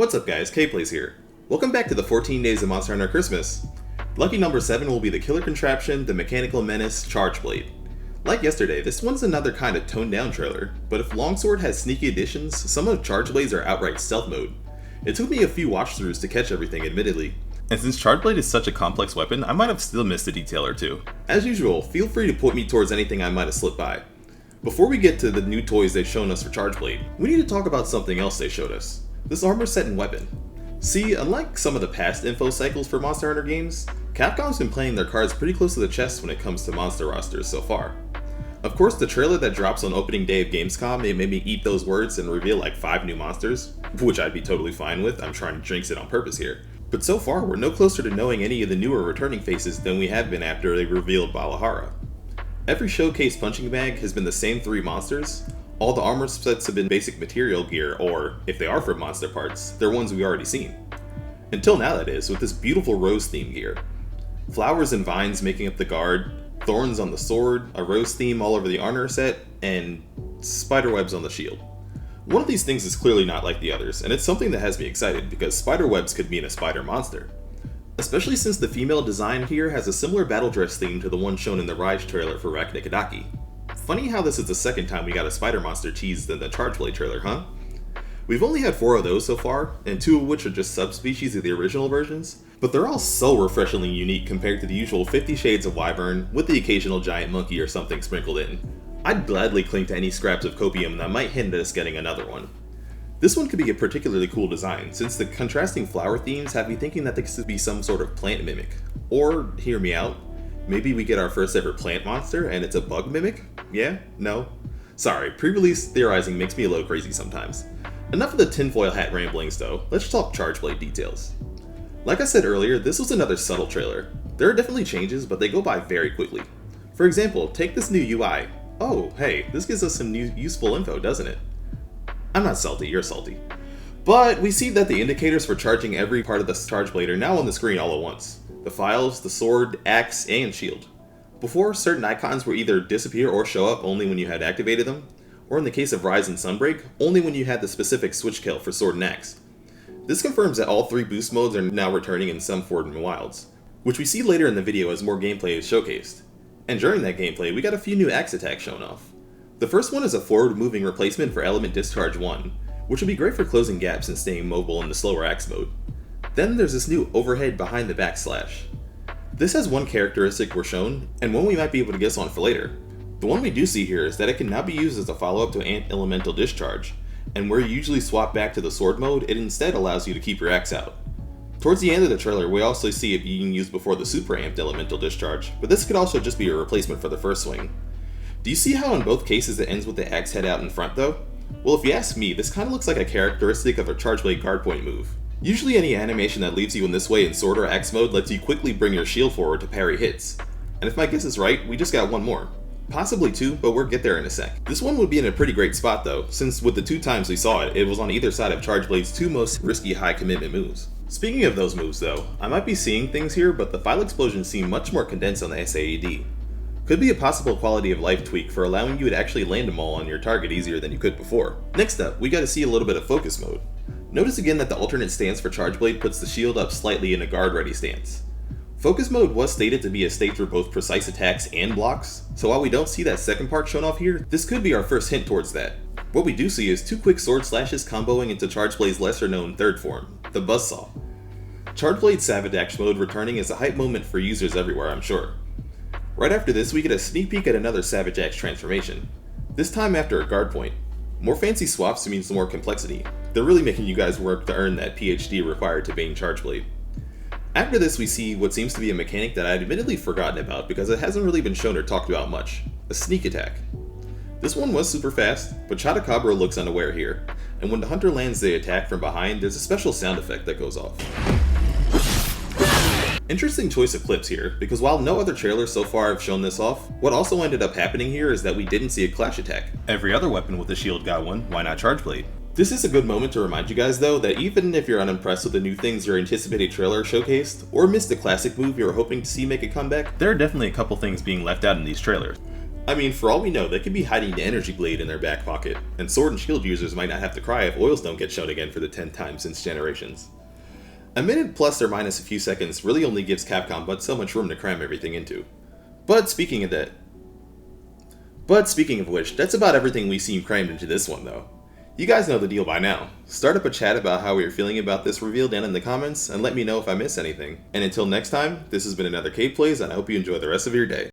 What's up guys, K-Plays here. Welcome back to the 14 Days of Monster Hunter Christmas. Lucky number 7 will be the killer contraption, the mechanical menace, Chargeblade. Like yesterday, this one's another kind of toned down trailer, but if Longsword has sneaky additions, some of Chargeblade's are outright stealth mode. It took me a few watch-throughs to catch everything, admittedly. And since Chargeblade is such a complex weapon, I might have still missed a detail or two. As usual, feel free to point me towards anything I might have slipped by. Before we get to the new toys they've shown us for Chargeblade, we need to talk about something else they showed us. This armor set and weapon. See, unlike some of the past info cycles for Monster Hunter games, Capcom's been playing their cards pretty close to the chest when it comes to monster rosters so far. Of course, the trailer that drops on opening day of Gamescom, it made me eat those words and reveal like 5 new monsters, which I'd be totally fine with. I'm trying to jinx it on purpose here. But so far, we're no closer to knowing any of the newer returning faces than we have been after they revealed Valahara. Every showcase punching bag has been the same 3 monsters. All the armor sets have been basic material gear, or if they are for monster parts, they're ones we already seen. Until now that is, with this beautiful rose theme gear. Flowers and vines making up the guard, thorns on the sword, a rose theme all over the armor set, and spiderwebs on the shield. One of these things is clearly not like the others, and it's something that has me excited because spiderwebs could mean a spider monster. Especially since the female design here has a similar battle dress theme to the one shown in the Rise trailer for Raknikadaki. Funny how this is the second time we got a spider monster teased in the Chargeblade trailer, huh? We've only had 4 of those so far, and 2 of which are just subspecies of the original versions, but they're all so refreshingly unique compared to the usual 50 shades of wyvern with the occasional giant monkey or something sprinkled in. I'd gladly cling to any scraps of copium that might hint at us getting another one. This one could be a particularly cool design, since the contrasting flower themes have me thinking that this could be some sort of plant mimic. Or, hear me out, maybe we get our first ever plant monster and it's a bug mimic? Yeah? No? Sorry, pre-release theorizing makes me a little crazy sometimes. Enough of the tinfoil hat ramblings though, let's talk Chargeblade details. Like I said earlier, this was another subtle trailer. There are definitely changes, but they go by very quickly. For example, take this new UI. Oh, hey, this gives us some new useful info, doesn't it? I'm not salty, you're salty. But we see that the indicators for charging every part of the Chargeblade are now on the screen all at once. The files, the sword, axe, and shield. Before, certain icons would either disappear or show up only when you had activated them, or in the case of Rise and Sunbreak, only when you had the specific switch kill for sword and axe. This confirms that all 3 boost modes are now returning in some form and wilds, which we see later in the video as more gameplay is showcased. And during that gameplay, we got a few new axe attacks shown off. The first one is a forward-moving replacement for Element Discharge 1, which will be great for closing gaps and staying mobile in the slower axe mode. Then there's this new overhead behind the backslash. This has one characteristic we're shown, and one we might be able to guess on for later. The one we do see here is that it can now be used as a follow-up to Ant Elemental Discharge, and where you usually swap back to the sword mode, it instead allows you to keep your axe out. Towards the end of the trailer, we also see it being used before the Super Amped Elemental Discharge, but this could also just be a replacement for the first swing. Do you see how in both cases it ends with the axe head out in front though? Well, if you ask me, this kinda looks like a characteristic of a Chargeblade guard point move. Usually any animation that leaves you in this way in sword or axe mode lets you quickly bring your shield forward to parry hits. And if my guess is right, we just got 1 more. Possibly 2, but we'll get there in a sec. This one would be in a pretty great spot though, since with the 2 times we saw it, it was on either side of Chargeblade's 2 most risky high commitment moves. Speaking of those moves though, I might be seeing things here, but the file explosions seem much more condensed on the SAED. Could be a possible quality of life tweak for allowing you to actually land them all on your target easier than you could before. Next up, we got to see a little bit of focus mode. Notice again that the alternate stance for Chargeblade puts the shield up slightly in a guard ready stance. Focus mode was stated to be a state for both precise attacks and blocks, so while we don't see that second part shown off here, this could be our first hint towards that. What we do see is 2 quick sword slashes comboing into Chargeblade's lesser known third form, the Buzzsaw. Chargeblade Savage Axe mode returning is a hype moment for users everywhere, I'm sure. Right after this, we get a sneak peek at another Savage Axe transformation, this time after a guard point. More fancy swaps means more complexity. They're really making you guys work to earn that PhD required to Bane Chargeblade. After this, we see what seems to be a mechanic that I'd admittedly forgotten about because it hasn't really been shown or talked about much, a sneak attack. This one was super fast, but Chotacabra looks unaware here, and when the hunter lands the attack from behind, there's a special sound effect that goes off. Interesting choice of clips here, because while no other trailers so far have shown this off, what also ended up happening here is that we didn't see a clash attack. Every other weapon with a shield got one, why not Chargeblade? This is a good moment to remind you guys though that even if you're unimpressed with the new things your anticipated trailer showcased, or missed a classic move you're hoping to see make a comeback, there are definitely a couple things being left out in these trailers. I mean, for all we know, they could be hiding the energy blade in their back pocket, and Sword and Shield users might not have to cry if oils don't get shown again for the 10th time since Generations. A minute plus or minus a few seconds really only gives Capcom but so much room to cram everything into. But speaking of which, that's about everything we've seen crammed into this one though. You guys know the deal by now. Start up a chat about how you're feeling about this reveal down in the comments and let me know if I miss anything. And until next time, this has been another Cave Plays and I hope you enjoy the rest of your day.